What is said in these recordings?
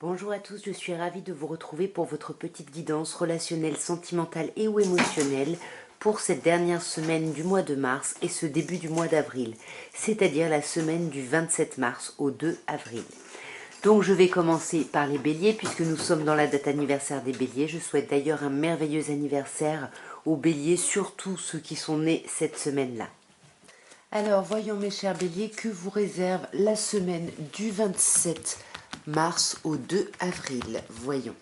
Bonjour à tous, je suis ravie de vous retrouver pour votre petite guidance relationnelle, sentimentale et ou émotionnelle pour cette dernière semaine du mois de mars et ce début du mois d'avril, c'est-à-dire la semaine du 27 mars au 2 avril. Donc je vais commencer par les béliers puisque nous sommes dans la date anniversaire des béliers. Je souhaite d'ailleurs un merveilleux anniversaire aux béliers, surtout ceux qui sont nés cette semaine-là. Alors voyons mes chers béliers, que vous réserve la semaine du 27 mars au 2 avril. Voyons.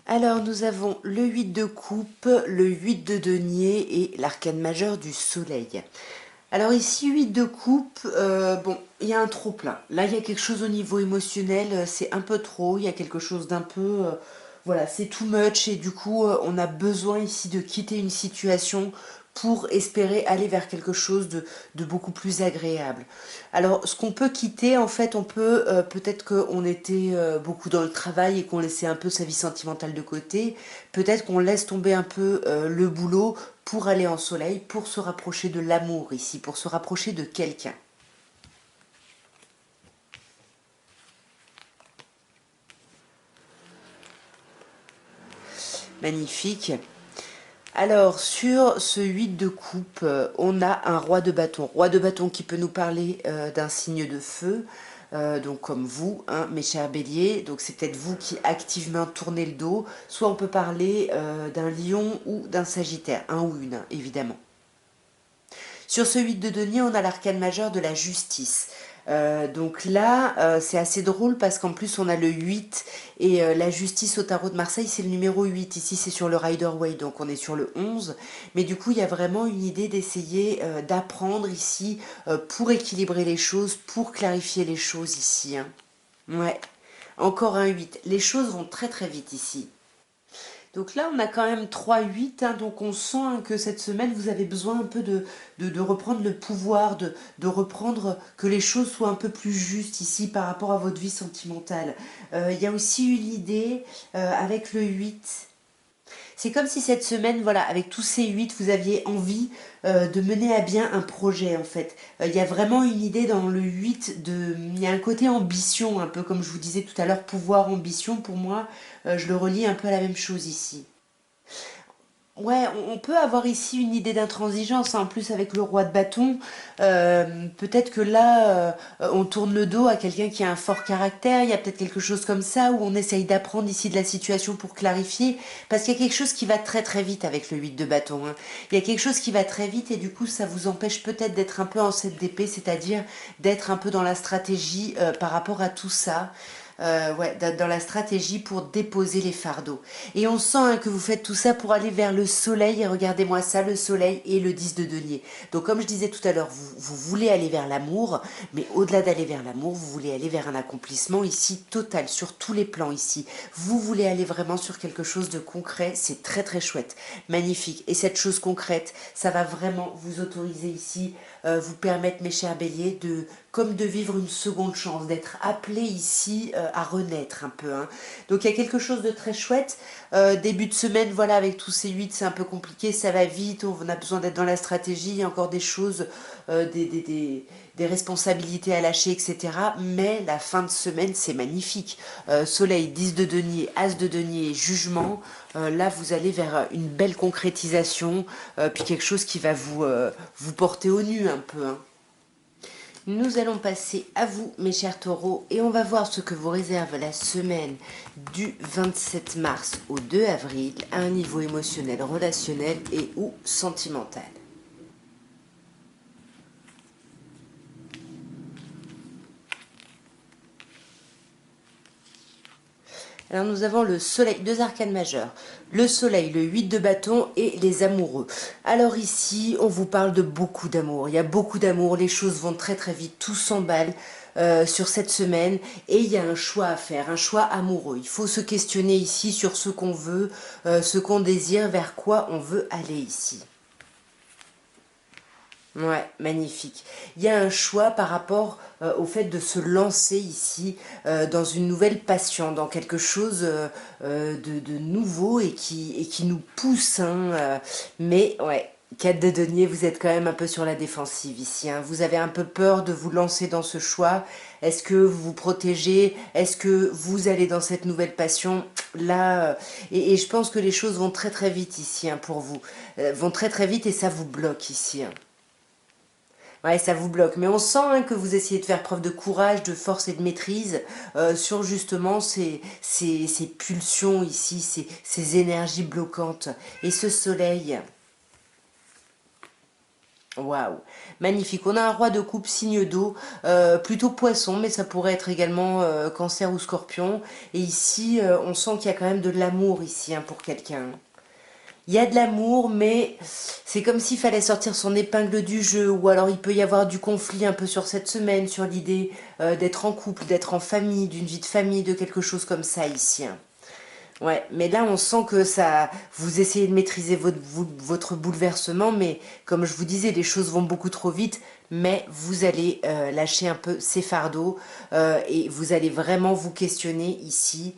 Alors nous avons le 8 de coupe, le 8 de denier et l'arcane majeur du soleil. Alors ici 8 de coupe, bon, il y a un trop plein. Là il y a quelque chose au niveau émotionnel, c'est un peu trop, il y a quelque chose d'un peu... voilà, c'est too much et du coup on a besoin ici de quitter une situation pour espérer aller vers quelque chose de beaucoup plus agréable. Alors, ce qu'on peut quitter, en fait, on peut, peut-être qu'on était beaucoup dans le travail et qu'on laissait un peu sa vie sentimentale de côté, peut-être qu'on laisse tomber un peu le boulot pour aller en soleil, pour se rapprocher de l'amour ici, pour se rapprocher de quelqu'un. Magnifique. Alors, sur ce 8 de coupe, on a un roi de bâton. Roi de bâton qui peut nous parler d'un signe de feu, donc comme vous, hein, mes chers béliers. Donc c'est peut-être vous qui activement tournez le dos. Soit on peut parler d'un lion ou d'un sagittaire, un ou une, évidemment. Sur ce 8 de denier, on a l'arcane majeur de la justice. Donc là, c'est assez drôle parce qu'en plus, on a le 8 et la justice au tarot de Marseille, c'est le numéro 8. Ici, c'est sur le Rider-Waite, donc on est sur le 11. Mais du coup, il y a vraiment une idée d'essayer d'apprendre ici pour équilibrer les choses, pour clarifier les choses ici. Hein. Ouais, encore un 8. Les choses vont très très vite ici. Donc là, on a quand même 3-8, hein, donc on sent hein, que cette semaine, vous avez besoin un peu de reprendre le pouvoir, de reprendre, que les choses soient un peu plus justes ici par rapport à votre vie sentimentale. Il y a aussi eu l'idée avec le 8. C'est comme si cette semaine, voilà, avec tous ces 8, vous aviez envie de mener à bien un projet, en fait. Il y a vraiment une idée dans le 8 de... Il y a un côté ambition, un peu comme je vous disais tout à l'heure, pouvoir, ambition, pour moi, je le relie un peu à la même chose ici. Ouais, on peut avoir ici une idée d'intransigeance, hein, en plus avec le roi de bâton. Peut-être que là, on tourne le dos à quelqu'un qui a un fort caractère. Il y a peut-être quelque chose comme ça où on essaye d'apprendre ici de la situation pour clarifier. Parce qu'il y a quelque chose qui va très très vite avec le 8 de bâton. Hein. Il y a quelque chose qui va très vite et du coup, ça vous empêche peut-être d'être un peu en 7 d'épée, c'est-à-dire d'être un peu dans la stratégie par rapport à tout ça. Ouais, dans la stratégie pour déposer les fardeaux. Et on sent hein, que vous faites tout ça pour aller vers le soleil. Et regardez-moi ça, le soleil et le 10 de denier. Donc comme je disais tout à l'heure, vous voulez aller vers l'amour, mais au-delà d'aller vers l'amour, vous voulez aller vers un accomplissement ici total, sur tous les plans ici. Vous voulez aller vraiment sur quelque chose de concret. C'est très très chouette, magnifique. Et cette chose concrète, ça va vraiment vous autoriser ici, vous permettre, mes chers béliers, comme de vivre une seconde chance, d'être appelé ici à renaître un peu. Hein. Donc il y a quelque chose de très chouette. Début de semaine, voilà, avec tous ces 8, c'est un peu compliqué, ça va vite, on a besoin d'être dans la stratégie, il y a encore des choses, des responsabilités à lâcher, etc. Mais la fin de semaine, c'est magnifique. Soleil, 10 de denier, As de denier, jugement. Là, vous allez vers une belle concrétisation, puis quelque chose qui va vous porter au nu un peu. Hein. Nous allons passer à vous, mes chers taureaux, et on va voir ce que vous réserve la semaine du 27 mars au 2 avril à un niveau émotionnel, relationnel et ou sentimental. Alors nous avons le soleil, deux arcanes majeurs, le soleil, le 8 de bâton et les amoureux. Alors ici, on vous parle de beaucoup d'amour, il y a beaucoup d'amour, les choses vont très très vite, tout s'emballe sur cette semaine et il y a un choix à faire, un choix amoureux. Il faut se questionner ici sur ce qu'on veut, ce qu'on désire, vers quoi on veut aller ici. Ouais, magnifique. Il y a un choix par rapport au fait de se lancer ici dans une nouvelle passion, dans quelque chose de nouveau et qui nous pousse. Hein, mais ouais, 4 de denier, vous êtes quand même un peu sur la défensive ici, hein. Vous avez un peu peur de vous lancer dans ce choix. Est-ce que vous vous protégez? Est-ce que vous allez dans cette nouvelle passion? Là, et je pense que les choses vont très très vite ici, hein, pour vous. Vont très très vite et ça vous bloque ici, hein. Ouais, ça vous bloque. Mais on sent, hein, que vous essayez de faire preuve de courage, de force et de maîtrise sur justement ces pulsions ici, ces énergies bloquantes. Et ce soleil, waouh, magnifique. On a un roi de coupe signe d'eau, plutôt poisson, mais ça pourrait être également cancer ou scorpion. Et ici, on sent qu'il y a quand même de l'amour ici, hein, pour quelqu'un. Il y a de l'amour, mais c'est comme s'il fallait sortir son épingle du jeu, ou alors il peut y avoir du conflit un peu sur cette semaine, sur l'idée d'être en couple, d'être en famille, d'une vie de famille, de quelque chose comme ça ici, hein. Ouais, mais là on sent que ça, vous essayez de maîtriser votre bouleversement, mais comme je vous disais, les choses vont beaucoup trop vite, mais vous allez lâcher un peu ces fardeaux et vous allez vraiment vous questionner ici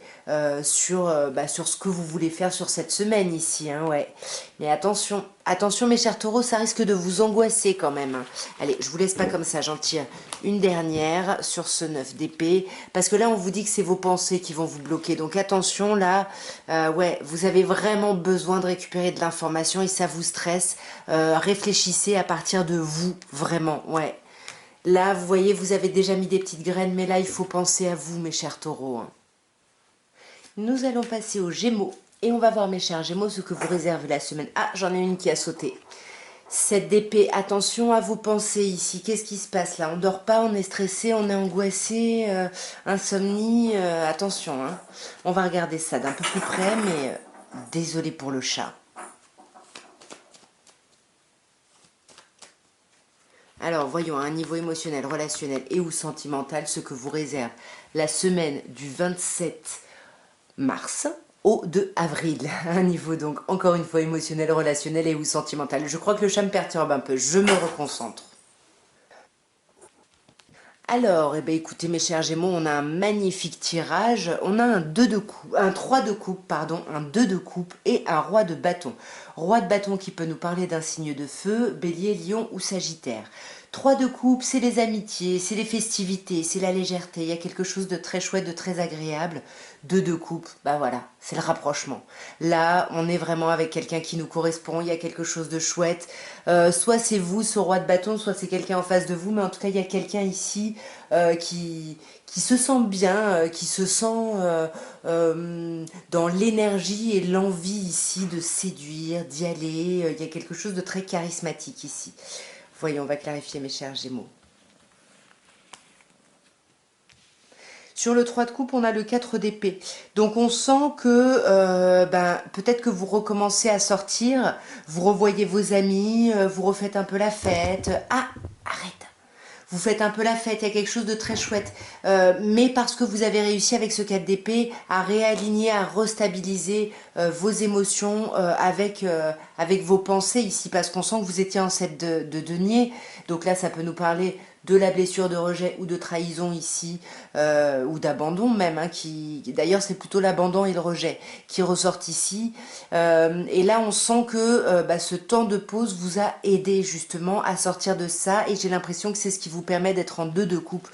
sur ce que vous voulez faire sur cette semaine ici, hein, ouais. Mais attention, attention mes chers taureaux, ça risque de vous angoisser quand même, hein. Allez, je vous laisse pas comme ça, j'en tire une dernière sur ce 9 d'épée, parce que là on vous dit que c'est vos pensées qui vont vous bloquer, donc attention là, ouais, vous avez vraiment besoin de récupérer de l'information et ça vous stresse, réfléchissez à partir de vous, vraiment, ouais. Là, vous voyez, vous avez déjà mis des petites graines, mais là, il faut penser à vous, mes chers taureaux, hein. Nous allons passer aux Gémeaux. Et on va voir, mes chers Gémeaux, ce que vous réserve la semaine. Ah, j'en ai une qui a sauté. 7 d'épée, attention à vos pensées ici. Qu'est-ce qui se passe là? On dort pas, on est stressé, on est angoissé, insomnie. Attention, hein. On va regarder ça d'un peu plus près, mais désolé pour le chat. Alors, voyons à un niveau émotionnel, relationnel et ou sentimental ce que vous réserve la semaine du 27 mars au 2 avril. Un niveau donc, encore une fois, émotionnel, relationnel et ou sentimental. Je crois que le chat me perturbe un peu, je me reconcentre. Alors, eh ben, écoutez mes chers Gémeaux, on a un magnifique tirage. On a un 2 de coupe, un 3 de coupe, pardon, un 2 de coupe et un roi de bâton. Roi de bâton qui peut nous parler d'un signe de feu, bélier, lion ou sagittaire. 3 de coupe, c'est les amitiés, c'est les festivités, c'est la légèreté. Il y a quelque chose de très chouette, de très agréable. 2 de coupe, bah voilà, c'est le rapprochement. Là, on est vraiment avec quelqu'un qui nous correspond, il y a quelque chose de chouette. Soit c'est vous, ce roi de bâton, soit c'est quelqu'un en face de vous, mais en tout cas, il y a quelqu'un ici qui se sent bien, qui se sent dans l'énergie et l'envie ici de séduire, d'y aller. Il y a quelque chose de très charismatique ici. Voyons, on va clarifier mes chers Gémeaux. Sur le 3 de coupe, on a le 4 d'épée. Donc on sent que peut-être que vous recommencez à sortir, vous revoyez vos amis, vous refaites un peu la fête. Ah, arrête. Vous faites un peu la fête, il y a quelque chose de très chouette. Mais parce que vous avez réussi avec ce 4 d'épée à réaligner, à restabiliser vos émotions avec vos pensées ici, parce qu'on sent que vous étiez en 7 de denier. Donc là, ça peut nous parler de la blessure de rejet ou de trahison ici, ou d'abandon même, hein, d'ailleurs c'est plutôt l'abandon et le rejet qui ressortent ici. Et là on sent que ce temps de pause vous a aidé justement à sortir de ça, et j'ai l'impression que c'est ce qui vous permet d'être en 2 de coupe,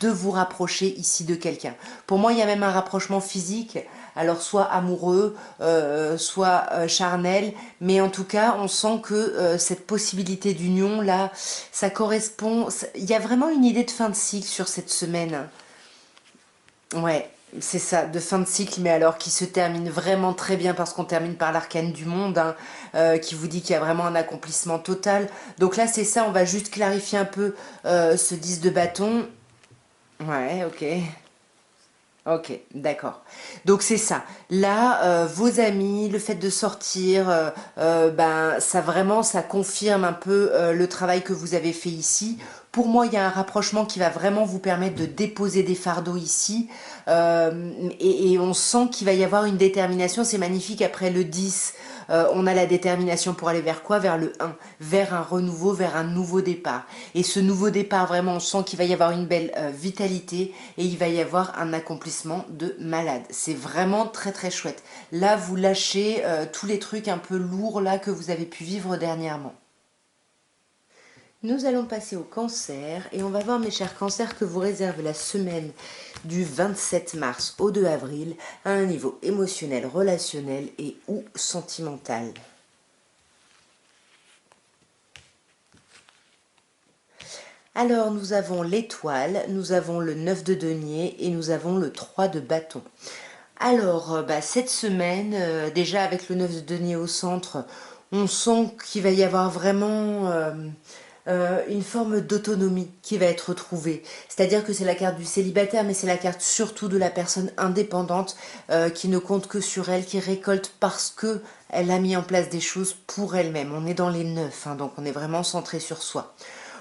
de vous rapprocher ici de quelqu'un. Pour moi il y a même un rapprochement physique, alors soit amoureux, soit charnel, mais en tout cas on sent que cette possibilité d'union là, ça correspond, il y a vraiment une idée de fin de cycle sur cette semaine. Ouais, c'est ça, de fin de cycle, mais alors qui se termine vraiment très bien parce qu'on termine par l'arcane du monde, hein, qui vous dit qu'il y a vraiment un accomplissement total. Donc là c'est ça, on va juste clarifier un peu ce 10 de bâton. Ouais, ok. Ok, d'accord. Donc c'est ça. Là, vos amis, le fait de sortir, ça vraiment, ça confirme un peu le travail que vous avez fait ici. Pour moi, il y a un rapprochement qui va vraiment vous permettre de déposer des fardeaux ici. Et on sent qu'il va y avoir une détermination. C'est magnifique. Après le 10, on a la détermination pour aller vers quoi? Vers le 1, vers un renouveau, vers un nouveau départ. Et ce nouveau départ, vraiment, on sent qu'il va y avoir une belle vitalité et il va y avoir un accomplissement de malade. C'est vraiment très très chouette. Là, vous lâchez tous les trucs un peu lourds là que vous avez pu vivre dernièrement. Nous allons passer au cancer et on va voir mes chers cancers que vous réserve la semaine du 27 mars au 2 avril à un niveau émotionnel, relationnel et ou sentimental. Alors nous avons l'étoile, nous avons le 9 de denier et nous avons le 3 de bâton. Alors cette semaine, déjà avec le 9 de denier au centre, on sent qu'il va y avoir vraiment une forme d'autonomie qui va être retrouvée. C'est-à-dire que c'est la carte du célibataire, mais c'est la carte surtout de la personne indépendante qui ne compte que sur elle, qui récolte parce que elle a mis en place des choses pour elle-même. On est dans les 9, hein, donc on est vraiment centré sur soi.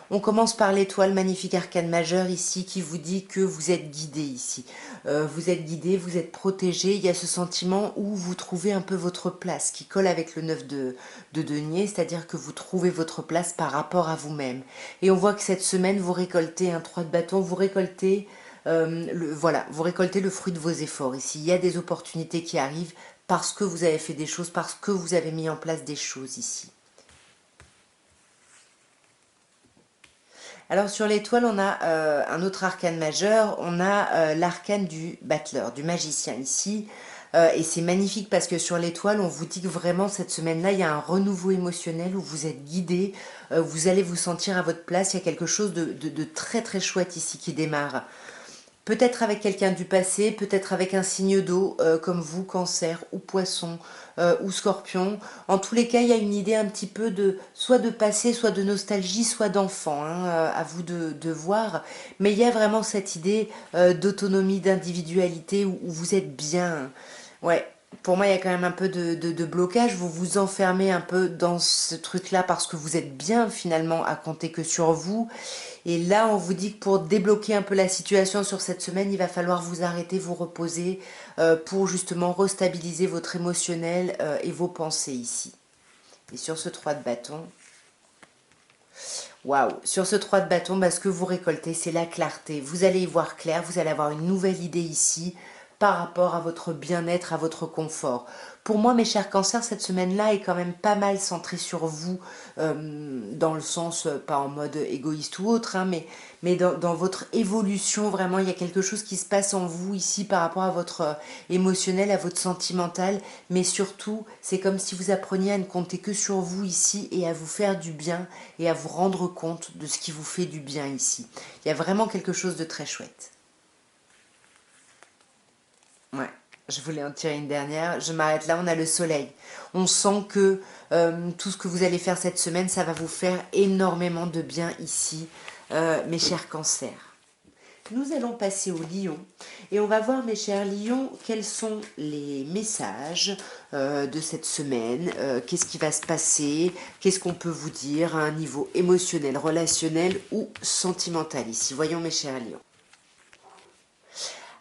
On commence par l'étoile, magnifique arcane majeure ici, qui vous dit que vous êtes guidé ici. Vous êtes guidé, vous êtes protégé. Il y a ce sentiment où vous trouvez un peu votre place, qui colle avec le 9 de denier, c'est-à-dire que vous trouvez votre place par rapport à vous-même. Et on voit que cette semaine, vous récoltez un 3 de bâton, vous récoltez, vous récoltez le fruit de vos efforts ici. Il y a des opportunités qui arrivent parce que vous avez fait des choses, parce que vous avez mis en place des choses ici. Alors sur l'étoile, on a un autre arcane majeur, on a l'arcane du battleur, du magicien ici. Et c'est magnifique parce que sur l'étoile, on vous dit que vraiment cette semaine-là, il y a un renouveau émotionnel où vous êtes guidé, vous allez vous sentir à votre place, il y a quelque chose de très très chouette ici qui démarre. Peut-être avec quelqu'un du passé, peut-être avec un signe d'eau comme vous, cancer ou poisson ou scorpion. En tous les cas, il y a une idée un petit peu de soit de passé, soit de nostalgie, soit d'enfant, hein, à vous de voir. Mais il y a vraiment cette idée d'autonomie, d'individualité où vous êtes bien. Ouais, pour moi, il y a quand même un peu de blocage. Vous vous enfermez un peu dans ce truc-là parce que vous êtes bien finalement à compter que sur vous. Et là, on vous dit que pour débloquer un peu la situation sur cette semaine, il va falloir vous arrêter, vous reposer pour justement restabiliser votre émotionnel et vos pensées ici. Et sur ce 3 de bâton, waouh, sur ce 3 de bâton, ce que vous récoltez, c'est la clarté. Vous allez y voir clair, vous allez avoir une nouvelle idée ici par rapport à votre bien-être, à votre confort. Pour moi, mes chers cancers, cette semaine-là est quand même pas mal centrée sur vous, dans le sens, pas en mode égoïste ou autre, hein, mais dans votre évolution, vraiment, il y a quelque chose qui se passe en vous ici par rapport à votre émotionnel, à votre sentimental, mais surtout, c'est comme si vous appreniez à ne compter que sur vous ici et à vous faire du bien et à vous rendre compte de ce qui vous fait du bien ici. Il y a vraiment quelque chose de très chouette. Ouais, je voulais en tirer une dernière. Je m'arrête là, on a le soleil. On sent que tout ce que vous allez faire cette semaine, ça va vous faire énormément de bien ici, mes chers cancers. Nous allons passer au lion et on va voir, mes chers lions, quels sont les messages de cette semaine, qu'est-ce qui va se passer, qu'est-ce qu'on peut vous dire à un niveau émotionnel, relationnel ou sentimental ici. Voyons, mes chers lions.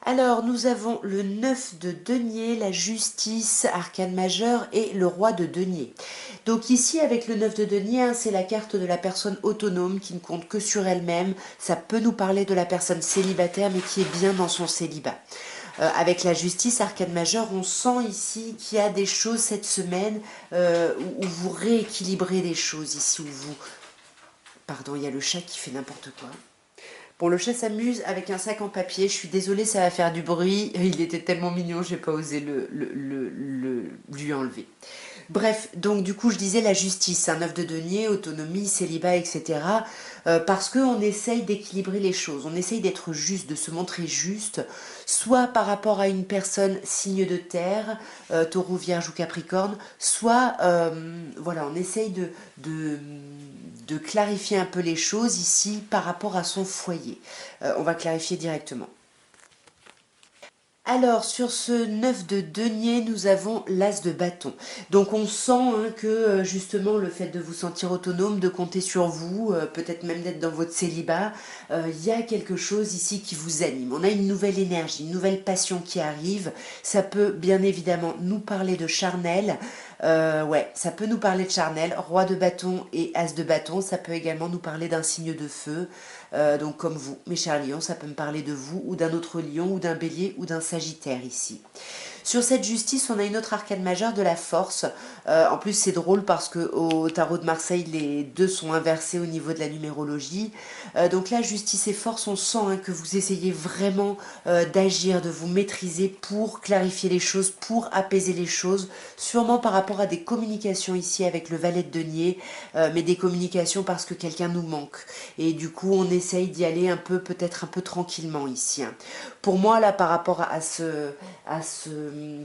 Alors, nous avons le 9 de denier, la justice, arcane majeur et le roi de denier. Donc ici, avec le 9 de denier, hein, c'est la carte de la personne autonome qui ne compte que sur elle-même. Ça peut nous parler de la personne célibataire, mais qui est bien dans son célibat. Avec la justice, arcane majeur, on sent ici qu'il y a des choses cette semaine où vous rééquilibrez les choses ici, où vous... Pardon, il y a le chat qui fait n'importe quoi. Bon, le chat s'amuse avec un sac en papier. Je suis désolée, ça va faire du bruit. Il était tellement mignon, j'ai pas osé lui enlever. Bref, donc du coup, je disais la justice, un œuf de denier, autonomie, célibat, etc. Parce qu'on essaye d'équilibrer les choses, on essaye d'être juste, de se montrer juste, soit par rapport à une personne signe de terre, taureau, vierge ou capricorne, soit, voilà, on essaye de clarifier un peu les choses ici par rapport à son foyer. On va clarifier directement. Alors, sur ce 9 de denier, nous avons l'as de bâton. Donc, on sent hein, que justement le fait de vous sentir autonome, de compter sur vous, peut-être même d'être dans votre célibat, il y a quelque chose ici qui vous anime. On a une nouvelle énergie, une nouvelle passion qui arrive. Ça peut bien évidemment nous parler de charnel. Ouais, ça peut nous parler de charnel, roi de bâton et as de bâton. Ça peut également nous parler d'un signe de feu. Donc comme vous, mes chers lions, ça peut me parler de vous ou d'un autre lion ou d'un bélier ou d'un sagittaire ici. Sur cette justice, on a une autre arcane majeure de la force. En plus, c'est drôle parce que au tarot de Marseille, les deux sont inversés au niveau de la numérologie. Donc là, justice et force, on sent que vous essayez vraiment d'agir, de vous maîtriser pour clarifier les choses, pour apaiser les choses, sûrement par rapport à des communications ici avec le valet de denier, mais des communications parce que quelqu'un nous manque. Et du coup, on essaye d'y aller un peu, peut-être un peu tranquillement ici. Pour moi, là, par rapport à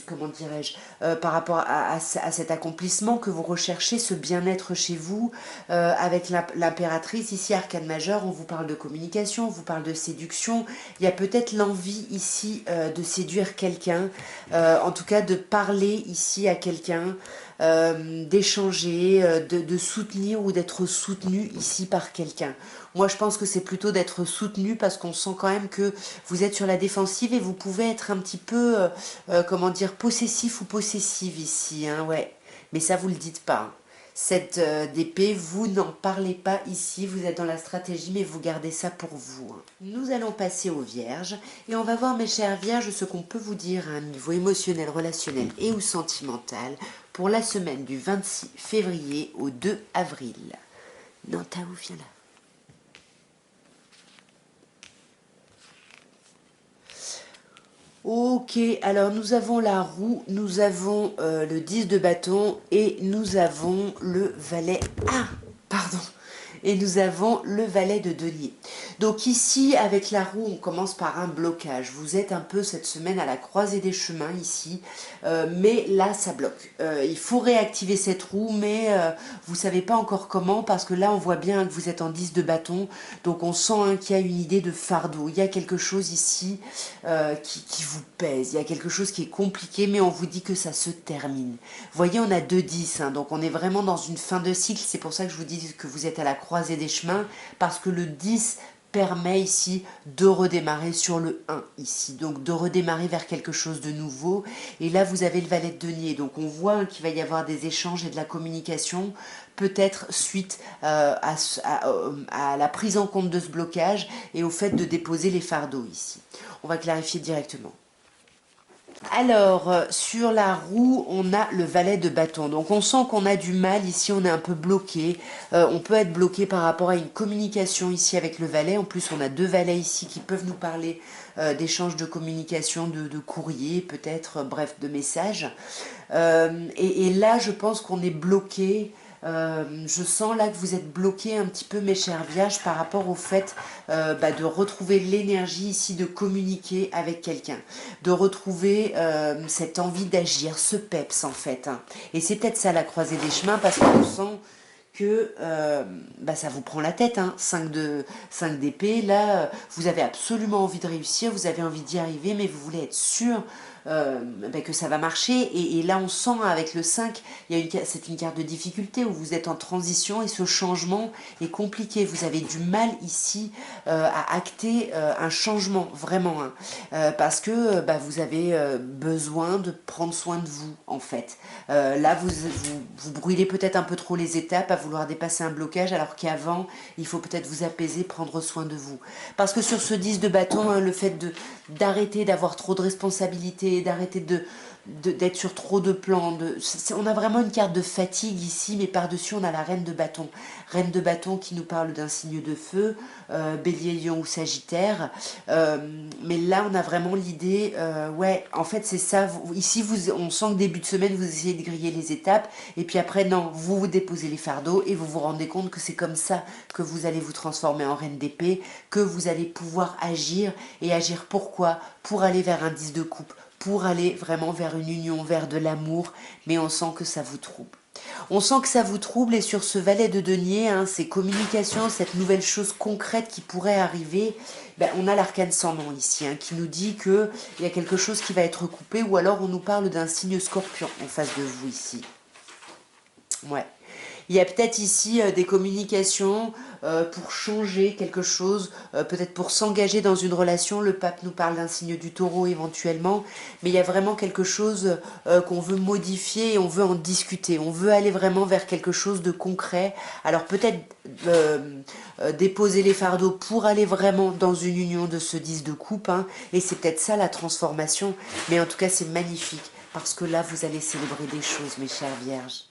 comment dirais-je, par rapport à cet accomplissement que vous recherchez, ce bien-être chez vous, avec l'impératrice, ici, arcane majeure, on vous parle de communication, on vous parle de séduction, il y a peut-être l'envie ici de séduire quelqu'un, en tout cas de parler ici à quelqu'un, d'échanger, de soutenir ou d'être soutenu ici par quelqu'un. Moi, je pense que c'est plutôt d'être soutenu parce qu'on sent quand même que vous êtes sur la défensive et vous pouvez être un petit peu, comment dire, possessif ou possessive ici, hein, ouais. Mais ça, vous le dites pas, hein. Cette d'épée, vous n'en parlez pas ici, vous êtes dans la stratégie, mais vous gardez ça pour vous, hein. Nous allons passer aux vierges et on va voir, mes chères vierges, ce qu'on peut vous dire à un niveau émotionnel, relationnel et ou sentimental pour la semaine du 26 février au 2 avril. Nantaou, viens là. Ok, alors nous avons la roue, nous avons le 10 de bâton et nous avons le valet... Ah, pardon. Et nous avons le valet de denier. Donc ici, avec la roue, on commence par un blocage. Vous êtes un peu cette semaine à la croisée des chemins ici, mais là, ça bloque. Il faut réactiver cette roue, mais vous ne savez pas encore comment, parce que là, on voit bien que vous êtes en 10 de bâton, donc on sent qu'il y a une idée de fardeau. Il y a quelque chose ici qui vous pèse, il y a quelque chose qui est compliqué, mais on vous dit que ça se termine. Vous voyez, on a 2-10, donc on est vraiment dans une fin de cycle. C'est pour ça que je vous dis que vous êtes à la croisée des chemins, parce que le 10 permet ici de redémarrer sur le 1 ici, donc de redémarrer vers quelque chose de nouveau. Et là, vous avez le valet de denier, donc on voit qu'il va y avoir des échanges et de la communication, peut-être suite à la prise en compte de ce blocage et au fait de déposer les fardeaux ici. On va clarifier directement. Alors, sur la roue, on a le valet de bâton. Donc, on sent qu'on a du mal. Ici, on est un peu bloqué. On peut être bloqué par rapport à une communication ici avec le valet. En plus, on a deux valets ici qui peuvent nous parler d'échanges de communication, de courrier, peut-être, bref, de messages. Et là, je pense qu'on est bloqué. Je sens là que vous êtes bloqué un petit peu, mes chers vierges, par rapport au fait de retrouver l'énergie ici de communiquer avec quelqu'un, de retrouver cette envie d'agir, ce peps en fait, hein. Et c'est peut-être ça la croisée des chemins, parce qu'on sent que ça vous prend la tête, hein. 5 d'épée, là, vous avez absolument envie de réussir, vous avez envie d'y arriver, mais vous voulez être sûr que ça va marcher. Et là, on sent avec le 5, c'est une carte de difficulté où vous êtes en transition et ce changement est compliqué. Vous avez du mal ici à acter un changement, vraiment, hein. Parce que vous avez besoin de prendre soin de vous, en fait. Là, vous brûlez peut-être un peu trop les étapes à vouloir dépasser un blocage, alors qu'avant, il faut peut-être vous apaiser, prendre soin de vous. Parce que sur ce 10 de bâton, hein, le fait d'arrêter d'avoir trop de responsabilités, d'arrêter d'être sur trop de plans. On a vraiment une carte de fatigue ici, mais par-dessus, on a la reine de bâton. Reine de bâton qui nous parle d'un signe de feu, bélier, lion ou sagittaire. Mais là, on a vraiment l'idée, en fait, c'est ça. Ici, on sent que début de semaine, vous essayez de griller les étapes. Et puis après, non, vous déposez les fardeaux et vous vous rendez compte que c'est comme ça que vous allez vous transformer en reine d'épée, que vous allez pouvoir agir. Et agir pourquoi? Pour aller vers un 10 de coupe, pour aller vraiment vers une union, vers de l'amour, mais on sent que ça vous trouble. On sent que ça vous trouble, et sur ce valet de denier, hein, ces communications, cette nouvelle chose concrète qui pourrait arriver, on a l'arcane sans nom ici, hein, qui nous dit qu'il y a quelque chose qui va être coupé, ou alors on nous parle d'un signe scorpion en face de vous ici. Ouais. Il y a peut-être ici des communications pour changer quelque chose, peut-être pour s'engager dans une relation. Le pape nous parle d'un signe du taureau éventuellement, mais il y a vraiment quelque chose qu'on veut modifier et on veut en discuter. On veut aller vraiment vers quelque chose de concret. Alors peut-être déposer les fardeaux pour aller vraiment dans une union de ce 10 de coupe, hein, et c'est peut-être ça la transformation, mais en tout cas c'est magnifique, parce que là vous allez célébrer des choses, mes chères vierges.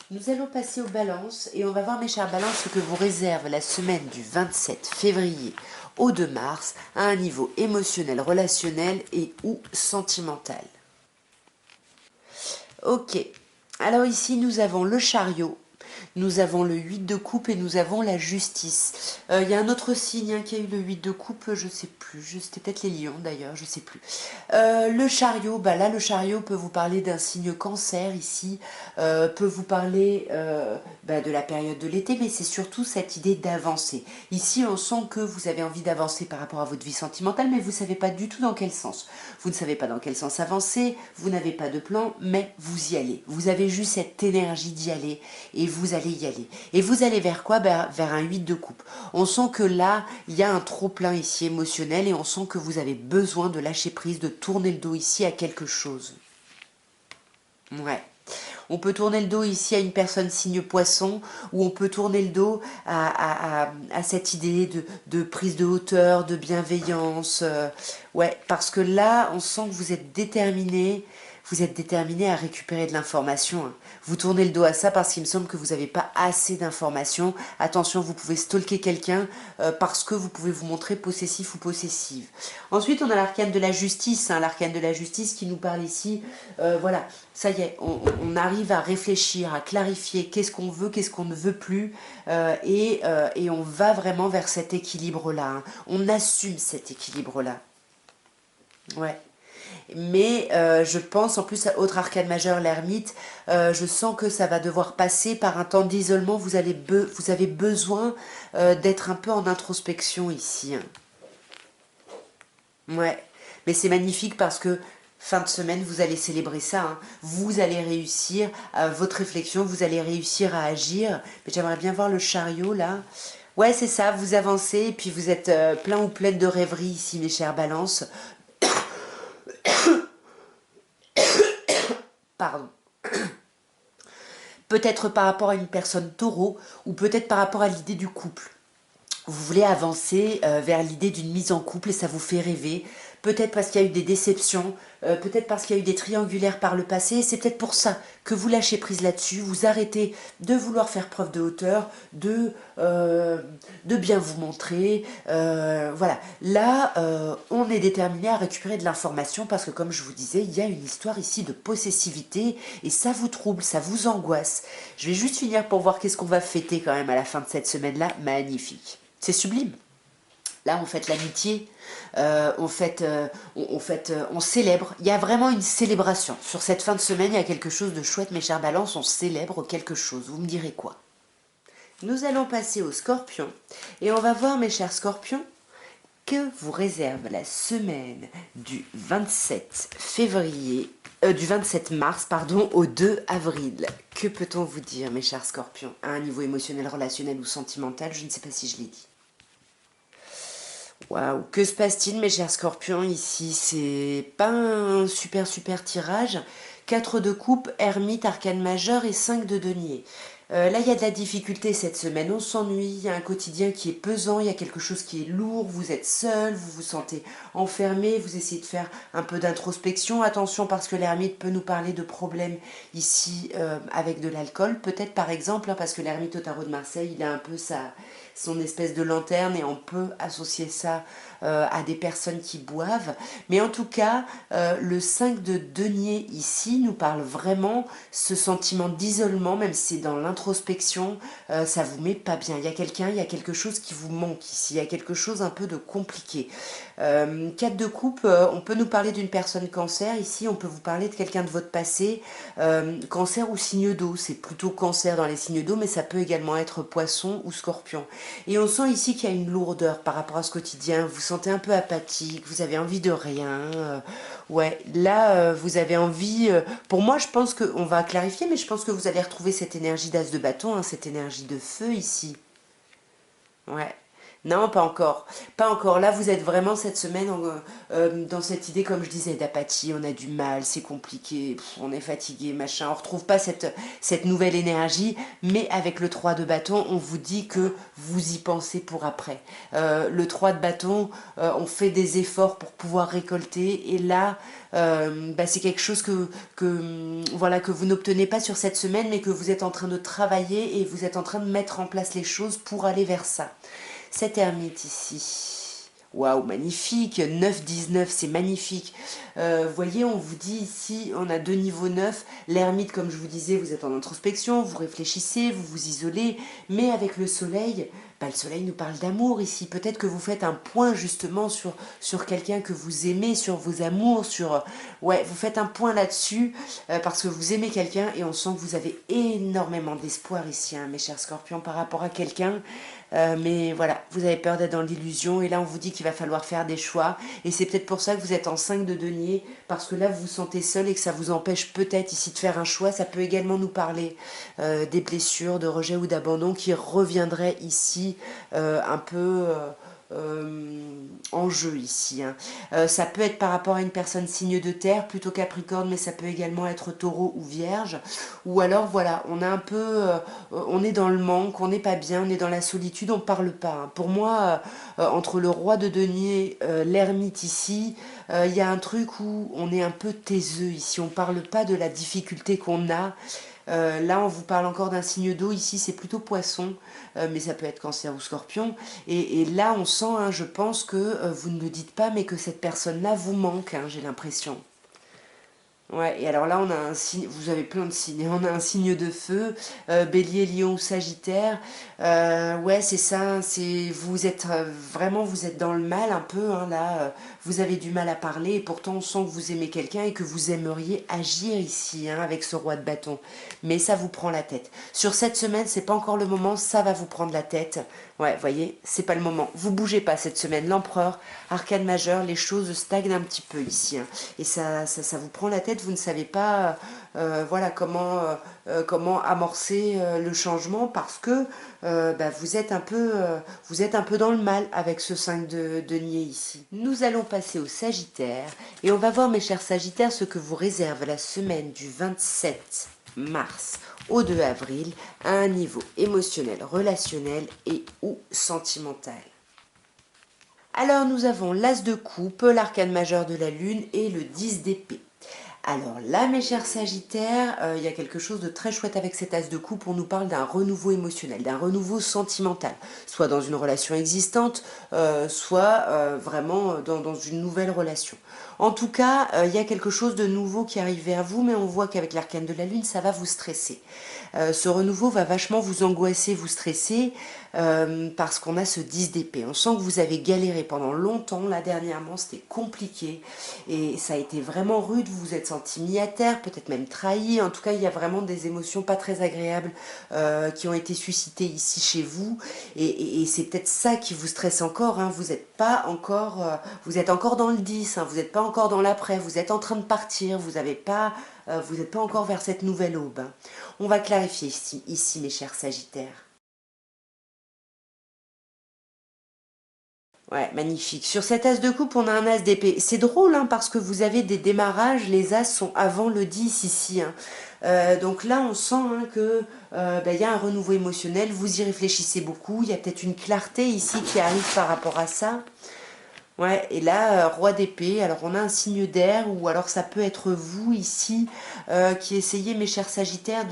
Nous allons passer aux balances et on va voir, mes chères balances, ce que vous réserve la semaine du 27 février au 2 mars à un niveau émotionnel, relationnel et ou sentimental. Ok, alors ici nous avons le chariot, nous avons le 8 de coupe et nous avons la justice. Il y a un autre signe hein, qui a eu le 8 de coupe, je sais plus, c'était peut-être les lions d'ailleurs, je sais plus. Le chariot, bah là le chariot peut vous parler d'un signe cancer ici, peut vous parler de la période de l'été, mais c'est surtout cette idée d'avancer. Ici on sent que vous avez envie d'avancer par rapport à votre vie sentimentale, mais vous ne savez pas du tout dans quel sens. Vous ne savez pas dans quel sens avancer, vous n'avez pas de plan, mais vous y allez. Vous avez juste cette énergie d'y aller et vous allez y aller. Et vous allez vers quoi? Vers un 8 de coupe. On sent que là, il y a un trop-plein ici émotionnel et on sent que vous avez besoin de lâcher prise, de tourner le dos ici à quelque chose. Ouais. On peut tourner le dos ici à une personne signe poisson, ou on peut tourner le dos à cette idée de prise de hauteur, de bienveillance. Ouais, parce que là, on sent que vous êtes déterminé à récupérer de l'information. Hein. Vous tournez le dos à ça parce qu'il me semble que vous n'avez pas assez d'informations. Attention, vous pouvez stalker quelqu'un parce que vous pouvez vous montrer possessif ou possessive. Ensuite, on a l'arcane de la justice, hein, l'arcane de la justice qui nous parle ici. Voilà, ça y est, on arrive à réfléchir, à clarifier qu'est-ce qu'on veut, qu'est-ce qu'on ne veut plus, et on va vraiment vers cet équilibre-là. Hein. On assume cet équilibre-là. Ouais. Mais je pense, en plus, à autre arcane majeur, l'ermite, je sens que ça va devoir passer par un temps d'isolement. Vous avez besoin d'être un peu en introspection ici. Hein. Ouais, mais c'est magnifique parce que fin de semaine, vous allez célébrer ça. Hein. Vous allez réussir votre réflexion, vous allez réussir à agir. Mais j'aimerais bien voir le chariot là. Ouais, c'est ça, vous avancez et puis vous êtes plein ou pleine de rêveries ici, mes chères balances. Pardon. Peut-être par rapport à une personne taureau ou peut-être par rapport à l'idée du couple. Vous voulez avancer vers l'idée d'une mise en couple et ça vous fait rêver. Peut-être parce qu'il y a eu des déceptions, peut-être parce qu'il y a eu des triangulaires par le passé. Et c'est peut-être pour ça que vous lâchez prise là-dessus. Vous arrêtez de vouloir faire preuve de hauteur, de bien vous montrer. Voilà. Là, on est déterminé à récupérer de l'information parce que, comme je vous disais, il y a une histoire ici de possessivité et ça vous trouble, ça vous angoisse. Je vais juste finir pour voir qu'est-ce qu'on va fêter quand même à la fin de cette semaine-là. Magnifique. C'est sublime. Là, on fête l'amitié, on célèbre. Il y a vraiment une célébration. Sur cette fin de semaine, il y a quelque chose de chouette, mes chères balances. On célèbre quelque chose. Vous me direz quoi? Nous allons passer aux scorpions. Et on va voir, mes chers scorpions, que vous réserve la semaine du 27 février, du 27 mars, pardon, au 2 avril. Que peut-on vous dire, mes chers scorpions? À un niveau émotionnel, relationnel ou sentimental, je ne sais pas si je l'ai dit. Waouh, que se passe-t-il, mes chers scorpions, ici? C'est pas un super tirage. 4 de coupe, ermite, arcane majeur et 5 de denier. Là, il y a de la difficulté cette semaine, on s'ennuie, il y a un quotidien qui est pesant, il y a quelque chose qui est lourd, vous êtes seul, vous vous sentez enfermé, vous essayez de faire un peu d'introspection. Attention parce que l'ermite peut nous parler de problèmes ici avec de l'alcool, peut-être par exemple, hein, parce que l'ermite au tarot de Marseille, il a un peu son espèce de lanterne et on peut associer ça à des personnes qui boivent. Mais en tout cas, le 5 de denier ici nous parle vraiment ce sentiment d'isolement, même si c'est dans l'introspection, ça vous met pas bien. Il y a quelque chose qui vous manque ici, il y a quelque chose un peu de compliqué. 4 de coupe, on peut nous parler d'une personne cancer, ici on peut vous parler de quelqu'un de votre passé, cancer ou signe d'eau, c'est plutôt cancer dans les signes d'eau, mais ça peut également être poisson ou scorpion. Et on sent ici qu'il y a une lourdeur par rapport à ce quotidien. Vous vous sentez un peu apathique, vous avez envie de rien. Ouais, là, vous avez envie... pour moi, je pense que... On va clarifier, mais je pense que vous allez retrouver cette énergie d'as de bâton, hein, cette énergie de feu ici. Ouais. Non, pas encore. Pas encore. Là, vous êtes vraiment cette semaine dans cette idée, comme je disais, d'apathie. On a du mal, c'est compliqué, on est fatigué, machin. On retrouve pas cette nouvelle énergie, mais avec le 3 de bâton, on vous dit que vous y pensez pour après. Le 3 de bâton, on fait des efforts pour pouvoir récolter, et là, c'est quelque chose voilà, que vous n'obtenez pas sur cette semaine, mais que vous êtes en train de travailler et vous êtes en train de mettre en place les choses pour aller vers ça. Cette ermite ici, waouh, magnifique, 9-19, c'est magnifique. Voyez, on vous dit ici, on a 2 niveaux 9. L'ermite, comme je vous disais, vous êtes en introspection, vous réfléchissez, vous vous isolez, mais avec le soleil, le soleil nous parle d'amour ici. Peut-être que vous faites un point justement sur quelqu'un que vous aimez, sur vos amours, ouais, vous faites un point là-dessus parce que vous aimez quelqu'un et on sent que vous avez énormément d'espoir ici, hein, mes chers scorpions, par rapport à quelqu'un. Mais voilà, vous avez peur d'être dans l'illusion et là on vous dit qu'il va falloir faire des choix et c'est peut-être pour ça que vous êtes en 5 de denier parce que là vous vous sentez seul et que ça vous empêche peut-être ici de faire un choix. Ça peut également nous parler des blessures, de rejet ou d'abandon qui reviendraient ici un peu en jeu ici, hein. Ça peut être par rapport à une personne signe de terre, plutôt Capricorne, mais ça peut également être Taureau ou Vierge. Ou alors voilà, on a un peu, on est dans le manque, on n'est pas bien, on est dans la solitude, on parle pas, hein. Pour moi, entre le roi de denier, l'ermite ici, il y a un truc où on est un peu taiseux ici, on parle pas de la difficulté qu'on a. Là, on vous parle encore d'un signe d'eau. Ici, c'est plutôt poisson, mais ça peut être cancer ou scorpion. Et là, on sent, hein, je pense que vous ne le dites pas, mais que cette personne-là vous manque, hein, j'ai l'impression. Ouais, et alors là, on a un signe, vous avez plein de signes, on a un signe de feu, bélier, lion ou sagittaire. Ouais, c'est ça, c'est, vous êtes vraiment, vous êtes dans le mal un peu, hein, là, vous avez du mal à parler, et pourtant on sent que vous aimez quelqu'un et que vous aimeriez agir ici, hein, avec ce roi de bâton. Mais ça vous prend la tête. Sur cette semaine, c'est pas encore le moment, ça va vous prendre la tête. Ouais, voyez, c'est pas le moment. Vous bougez pas cette semaine. L'empereur, arcane majeur, les choses stagnent un petit peu ici, hein. Et ça vous prend la tête, vous ne savez pas voilà, comment amorcer le changement parce que vous êtes un peu dans le mal avec ce 5 de denier ici. Nous allons passer au Sagittaire et on va voir, mes chers Sagittaires, ce que vous réserve la semaine du 27 mars au 2 avril à un niveau émotionnel, relationnel et ou sentimental. Alors nous avons l'As de coupe, l'arcane majeur de la lune et le 10 d'épée. Alors là, mes chers Sagittaires, il y a quelque chose de très chouette avec cet as de coupe. On nous parle d'un renouveau émotionnel, d'un renouveau sentimental, soit dans une relation existante, soit vraiment dans une nouvelle relation. En tout cas, il y a quelque chose de nouveau qui arrive vers vous, mais on voit qu'avec l'arcane de la lune, ça va vous stresser. Ce renouveau va vachement vous angoisser, vous stresser, parce qu'on a ce 10 d'épée. On sent que vous avez galéré pendant longtemps, là dernièrement, c'était compliqué, et ça a été vraiment rude, vous vous êtes senti mis à terre, peut-être même trahi. En tout cas, il y a vraiment des émotions pas très agréables qui ont été suscitées ici chez vous, et c'est peut-être ça qui vous stresse encore, hein. Vous êtes pas encore, vous êtes encore dans le 10, hein. Vous n'êtes pas encore dans l'après, vous êtes en train de partir, vous n'êtes pas encore vers cette nouvelle aube, hein. On va clarifier ici, mes chers Sagittaires. Ouais, magnifique. Sur cet as de coupe, on a un as d'épée. C'est drôle, hein, parce que vous avez des démarrages, les as sont avant le 10 ici, hein. Donc là, on sent, hein, que y a un renouveau émotionnel, vous y réfléchissez beaucoup, il y a peut-être une clarté ici qui arrive par rapport à ça. Ouais, et là, roi d'épée, alors on a un signe d'air, ou alors ça peut être vous ici, qui essayez, mes chers Sagittaires,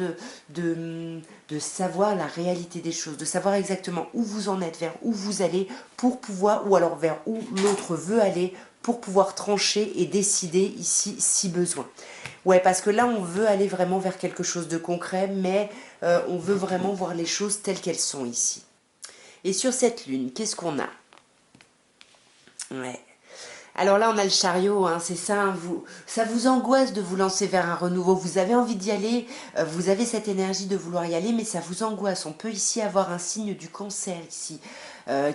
de savoir la réalité des choses, de savoir exactement où vous en êtes, vers où vous allez, pour pouvoir, ou alors vers où l'autre veut aller, pour pouvoir trancher et décider ici, si besoin. Ouais, parce que là, on veut aller vraiment vers quelque chose de concret, mais on veut vraiment voir les choses telles qu'elles sont ici. Et sur cette lune, qu'est-ce qu'on a? Ouais. Alors là, on a le chariot, hein, c'est ça, hein, ça vous angoisse de vous lancer vers un renouveau. Vous avez envie d'y aller, vous avez cette énergie de vouloir y aller, mais ça vous angoisse. On peut ici avoir un signe du cancer ici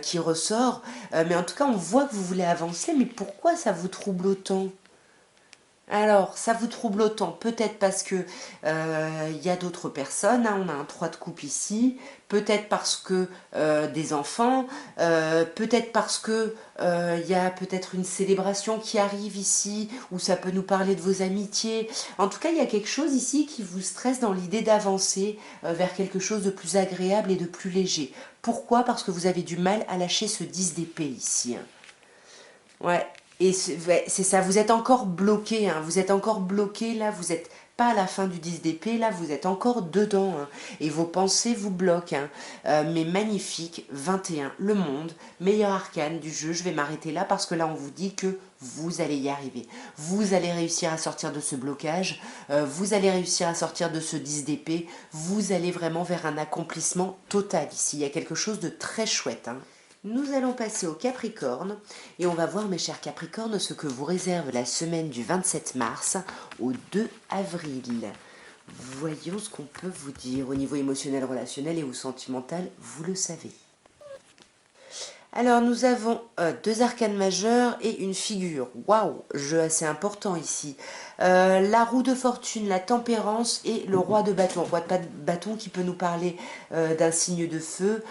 qui ressort, mais en tout cas, on voit que vous voulez avancer, mais pourquoi ça vous trouble autant? Alors, ça vous trouble autant, peut-être parce que il y a d'autres personnes, hein, on a un 3 de coupe ici, peut-être parce que des enfants, peut-être parce que il y a peut-être une célébration qui arrive ici, ou ça peut nous parler de vos amitiés. En tout cas, il y a quelque chose ici qui vous stresse dans l'idée d'avancer vers quelque chose de plus agréable et de plus léger. Pourquoi? Parce que vous avez du mal à lâcher ce 10 d'épée ici, hein. Ouais, et ouais, c'est ça, vous êtes encore bloqué, hein, vous êtes encore bloqué, là, vous êtes pas à la fin du 10 d'épée, là, vous êtes encore dedans, hein, et vos pensées vous bloquent, hein. Mais magnifique, 21, le monde, meilleur arcane du jeu, je vais m'arrêter là, parce que là, on vous dit que vous allez y arriver. Vous allez réussir à sortir de ce blocage, vous allez réussir à sortir de ce 10 d'épée, vous allez vraiment vers un accomplissement total ici, il y a quelque chose de très chouette, hein. Nous allons passer au Capricorne et on va voir, mes chers Capricornes, ce que vous réserve la semaine du 27 mars au 2 avril. Voyons ce qu'on peut vous dire au niveau émotionnel, relationnel et ou sentimental, vous le savez. Alors nous avons deux arcanes majeures et une figure. Waouh, jeu assez important ici. La roue de fortune, la tempérance et le roi de bâton. Roi de bâton qui peut nous parler d'un signe de feu,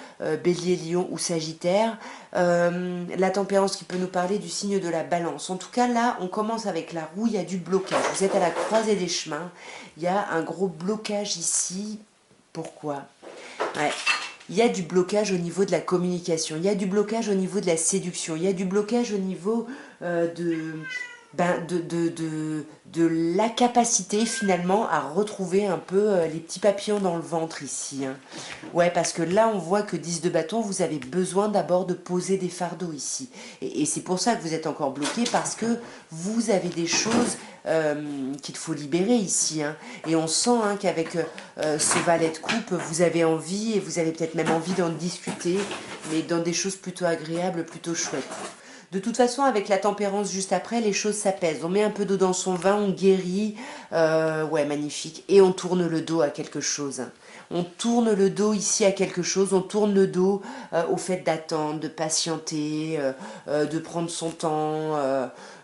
bélier, lion ou sagittaire. La tempérance qui peut nous parler du signe de la balance. En tout cas là, on commence avec la roue, il y a du blocage. Vous êtes à la croisée des chemins. Il y a un gros blocage ici. Pourquoi? Ouais. Il y a du blocage au niveau de la communication, il y a du blocage au niveau de la séduction, il y a du blocage au niveau de la capacité finalement à retrouver un peu les petits papillons dans le ventre ici, hein. Ouais, parce que là on voit que 10 de bâton, vous avez besoin d'abord de poser des fardeaux ici. Et c'est pour ça que vous êtes encore bloqué, parce que vous avez des choses qu'il faut libérer ici, hein. Et on sent, hein, qu'avec ce valet de coupe, vous avez envie, et vous avez peut-être même envie d'en discuter, mais dans des choses plutôt agréables, plutôt chouettes. De toute façon, avec la tempérance juste après, les choses s'apaisent. On met un peu d'eau dans son vin, on guérit. Ouais, magnifique. Et on tourne le dos à quelque chose. On tourne le dos ici à quelque chose. On tourne le dos au fait d'attendre, de patienter, de prendre son temps.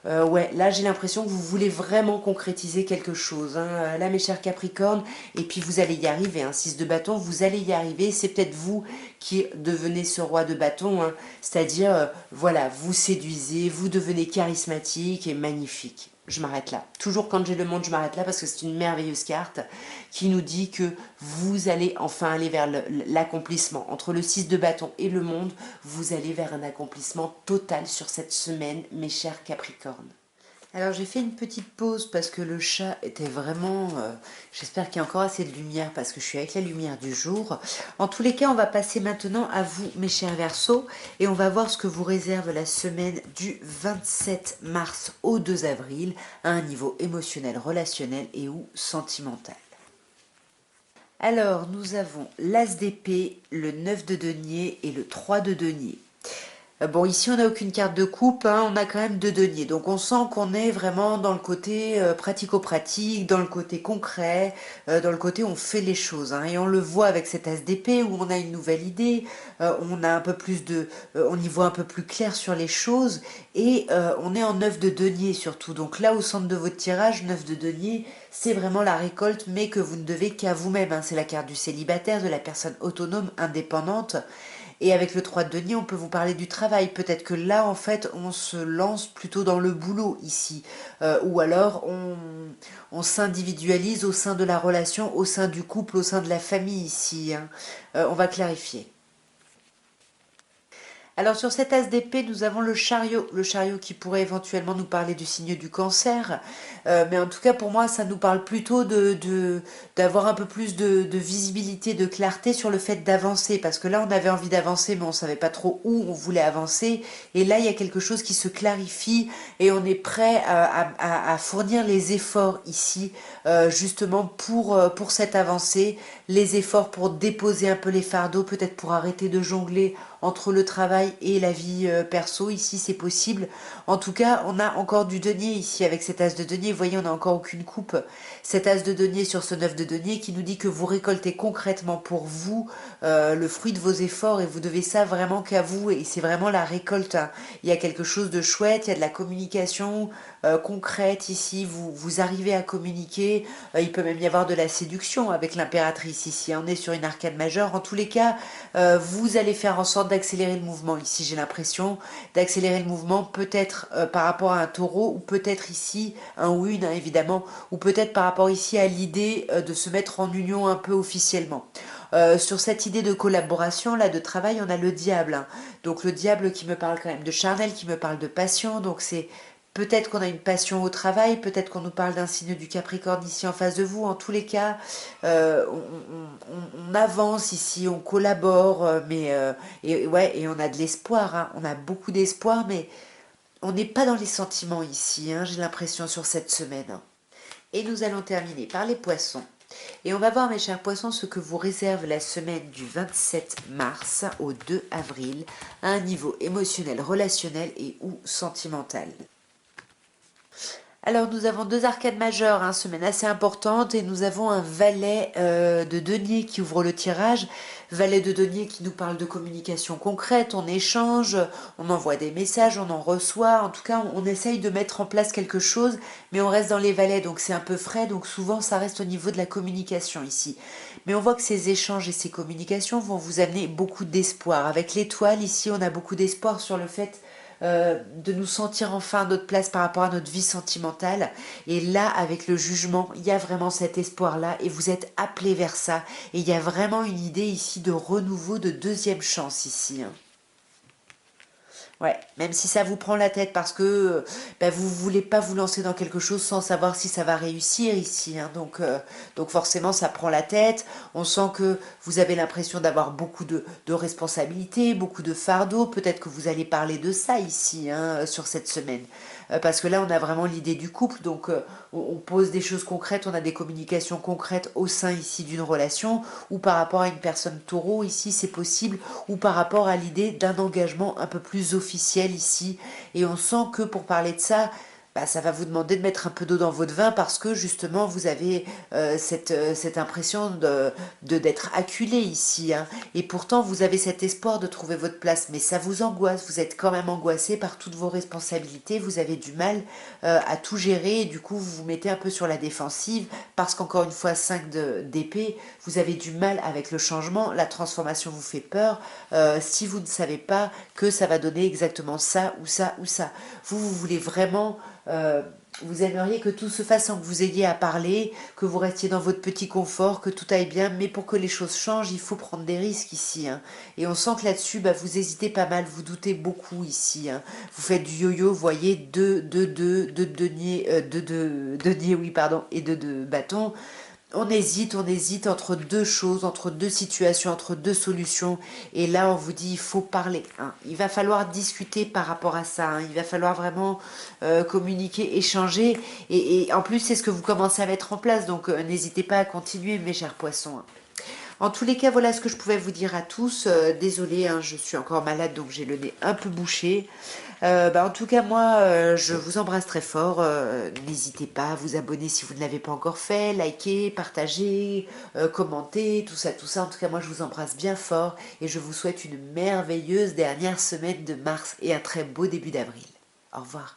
Ouais, là j'ai l'impression que vous voulez vraiment concrétiser quelque chose, hein. Là, mes chers Capricornes, et puis vous allez y arriver, hein. 6 de bâton, vous allez y arriver. C'est peut-être vous qui devenez ce roi de bâton, hein. C'est-à-dire, voilà, vous séduisez, vous devenez charismatique et magnifique. Je m'arrête là. Toujours quand j'ai le monde, je m'arrête là, parce que c'est une merveilleuse carte qui nous dit que vous allez enfin aller vers l'accomplissement. Entre le 6 de bâton et le monde, vous allez vers un accomplissement total sur cette semaine, mes chers Capricornes. Alors j'ai fait une petite pause parce que le chat était vraiment... j'espère qu'il y a encore assez de lumière parce que je suis avec la lumière du jour. En tous les cas, on va passer maintenant à vous, mes chers Verseaux, et on va voir ce que vous réserve la semaine du 27 mars au 2 avril à un niveau émotionnel, relationnel et ou sentimental. Alors, nous avons l'As d'épée, le 9 de denier et le 3 de denier. Bon, ici, on n'a aucune carte de coupe, hein, on a quand même deux deniers. Donc, on sent qu'on est vraiment dans le côté pratico-pratique, dans le côté concret, dans le côté on fait les choses, hein. Et on le voit avec cet as d'épée où on a une nouvelle idée, on a un peu plus de... on y voit un peu plus clair sur les choses. Et on est en 9 de denier surtout. Donc là, au centre de votre tirage, 9 de denier, c'est vraiment la récolte, mais que vous ne devez qu'à vous-même, hein. C'est la carte du célibataire, de la personne autonome, indépendante. Et avec le 3 de denier, on peut vous parler du travail. Peut-être que là, en fait, on se lance plutôt dans le boulot ici. Ou alors, on s'individualise au sein de la relation, au sein du couple, au sein de la famille ici, hein. On va clarifier. Alors sur cet as d'épée, nous avons le chariot qui pourrait éventuellement nous parler du signe du cancer, mais en tout cas pour moi ça nous parle plutôt d'avoir un peu plus de visibilité, de clarté sur le fait d'avancer, parce que là on avait envie d'avancer mais on ne savait pas trop où on voulait avancer, et là il y a quelque chose qui se clarifie et on est prêt à fournir les efforts ici, justement pour cette avancée, les efforts pour déposer un peu les fardeaux, peut-être pour arrêter de jongler entre le travail et la vie perso. Ici, c'est possible. En tout cas, on a encore du denier ici avec cet as de denier. Vous voyez, on n'a encore aucune coupe. Cet as de denier sur ce 9 de denier qui nous dit que vous récoltez concrètement pour vous le fruit de vos efforts et vous devez ça vraiment qu'à vous. Et c'est vraiment la récolte, hein. Il y a quelque chose de chouette, il y a de la communication concrète ici. Vous arrivez à communiquer. Il peut même y avoir de la séduction avec l'impératrice ici. On est sur une arcane majeure. En tous les cas, vous allez faire en sorte d'accélérer le mouvement. Ici, j'ai l'impression d'accélérer le mouvement, peut-être par rapport à un taureau, ou peut-être ici, un ou une, hein, évidemment, ou peut-être par rapport ici à l'idée de se mettre en union un peu officiellement. Sur cette idée de collaboration, là, de travail, on a le diable, hein. Donc le diable qui me parle quand même de charnel, qui me parle de passion. Donc c'est peut-être qu'on a une passion au travail, peut-être qu'on nous parle d'un signe du Capricorne ici en face de vous. En tous les cas, on avance ici, on collabore, et, ouais, et on a de l'espoir, hein. On a beaucoup d'espoir, mais on n'est pas dans les sentiments ici, hein, j'ai l'impression, sur cette semaine, hein. Et nous allons terminer par les poissons. Et on va voir, mes chers poissons, ce que vous réserve la semaine du 27 mars au 2 avril, à un niveau émotionnel, relationnel et ou sentimental. Alors nous avons deux arcades majeures, hein, semaine assez importante, et nous avons un valet de denier qui ouvre le tirage. Valet de denier qui nous parle de communication concrète, on échange, on envoie des messages, on en reçoit. En tout cas, on essaye de mettre en place quelque chose, mais on reste dans les valets, donc c'est un peu frais, donc souvent ça reste au niveau de la communication ici. Mais on voit que ces échanges et ces communications vont vous amener beaucoup d'espoir. Avec l'étoile, ici, on a beaucoup d'espoir sur le fait de nous sentir enfin à notre place par rapport à notre vie sentimentale. Et là, avec le jugement, il y a vraiment cet espoir-là et vous êtes appelés vers ça. Et il y a vraiment une idée ici de renouveau, de deuxième chance ici, hein. Ouais, même si ça vous prend la tête parce que vous voulez pas vous lancer dans quelque chose sans savoir si ça va réussir ici, hein. Donc forcément ça prend la tête. On sent que vous avez l'impression d'avoir beaucoup de responsabilités, beaucoup de fardeaux. Peut-être que vous allez parler de ça ici, hein, sur cette semaine. Parce que là on a vraiment l'idée du couple, donc on pose des choses concrètes, on a des communications concrètes au sein ici d'une relation, ou par rapport à une personne taureau ici c'est possible, ou par rapport à l'idée d'un engagement un peu plus officiel ici. Et on sent que pour parler de ça, ça va vous demander de mettre un peu d'eau dans votre vin parce que justement vous avez cette impression d'être acculé ici, hein. Et pourtant vous avez cet espoir de trouver votre place, mais ça vous angoisse, vous êtes quand même angoissé par toutes vos responsabilités, vous avez du mal à tout gérer et du coup vous vous mettez un peu sur la défensive parce qu'encore une fois 5 d'épée, vous avez du mal avec le changement, la transformation vous fait peur si vous ne savez pas que ça va donner exactement ça ou ça ou ça. Vous voulez vraiment vous aimeriez que tout se fasse sans que vous ayez à parler, que vous restiez dans votre petit confort, que tout aille bien, mais pour que les choses changent, il faut prendre des risques ici, hein. Et on sent que là-dessus, vous hésitez pas mal, vous doutez beaucoup ici, hein. Vous faites du yo-yo, vous voyez, deux deniers, deniers, oui, pardon, et deux bâtons. On hésite entre deux choses, entre deux situations, entre deux solutions. Et là, on vous dit, il faut parler, hein. Il va falloir discuter par rapport à ça, hein. Il va falloir vraiment communiquer, échanger. Et en plus, c'est ce que vous commencez à mettre en place. Donc, n'hésitez pas à continuer, mes chers poissons, hein. En tous les cas, voilà ce que je pouvais vous dire à tous. Désolée, hein, je suis encore malade, donc j'ai le nez un peu bouché. En tout cas, moi, je vous embrasse très fort. N'hésitez pas à vous abonner si vous ne l'avez pas encore fait, liker, partager, commenter, tout ça, tout ça. En tout cas, moi, je vous embrasse bien fort et je vous souhaite une merveilleuse dernière semaine de mars et un très beau début d'avril. Au revoir.